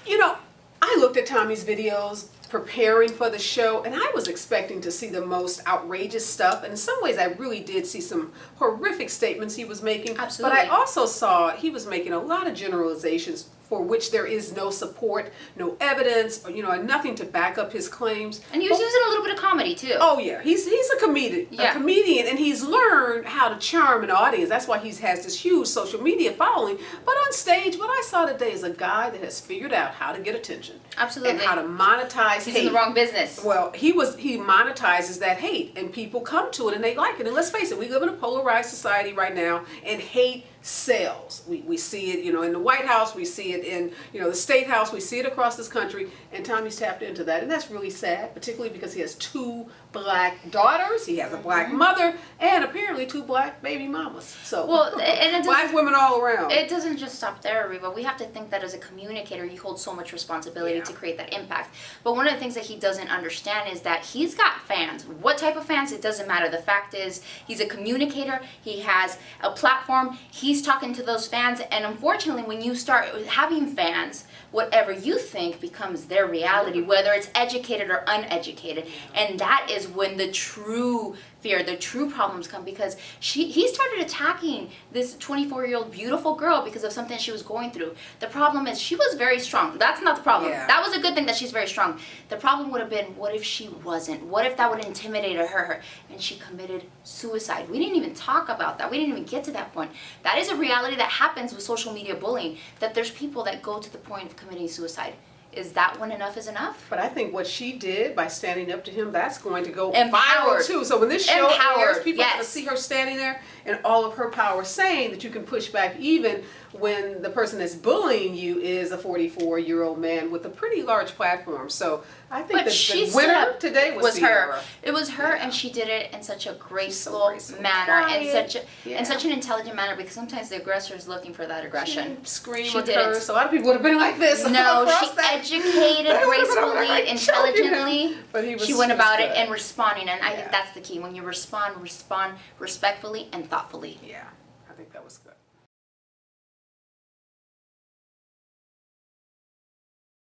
You know, I looked at Tommy's videos preparing for the show, and I was expecting to see the most outrageous stuff. And in some ways, I really did see some horrific statements he was making. Absolutely. But I also saw he was making a lot of generalizations for which there is no support, no evidence, or, and nothing to back up his claims. And he was using a little bit of comedy too. Oh yeah, he's a comedian, and he's learned how to charm an audience. That's why he has this huge social media following. But on stage, what I saw today is a guy that has figured out how to get attention. Absolutely. And how to monetize He's hate. in the wrong business. Well, he monetizes that hate, and people come to it and they like it. And let's face it, we live in a polarized society right now, and hate sells. We see it, in the White House, we see it in, the State House, we see it across this country, and Tommy's tapped into that. And that's really sad, particularly because he has 2 black daughters, he has a black mother, and apparently 2 black baby mamas. So, well, and it black women all around. It doesn't just stop there, Areva. We have to think that as a communicator, you hold so much responsibility to create that impact. But one of the things that he doesn't understand is that he's got fans. What type of fans? It doesn't matter. The fact is, he's a communicator. He has a platform. He's talking to those fans. And unfortunately, when you start having fans, whatever you think becomes their reality, whether it's educated or uneducated. And that is when the true fear, the true problems come, because he started attacking this 24-year-old beautiful girl because of something she was going through. The problem is she was very strong. That's not the problem. Yeah. That was a good thing that she's very strong. The problem would have been, what if she wasn't? What if that would have intimidated her and she committed suicide? We didn't even talk about that. We didn't even get to that point. That is a reality that happens with social media bullying, that there's people that go to the point of committing suicide. Is that when enough is enough? But I think what she did by standing up to him, that's going to go Empowered. viral too. So when this show airs, people are going to Yes. see her standing there in all of her power, saying that you can push back even when the person that's bullying you is a 44-year-old man with a pretty large platform. So I think But that she the winner stood up today was her. Sierra. It was her, Yeah. and she did it in such a graceful, graceful, manner, quiet. in such an intelligent manner. Because sometimes the aggressor is looking for that She aggression. didn't scream She or didn't. curse. A lot of people would have been like this. No, across she that. educated They would've been gracefully, like choking him. intelligently. But he was She went just about it good. and responding, and I think Yeah. that's the key. When you respond respectfully and thoughtfully. Yeah, I think that was good.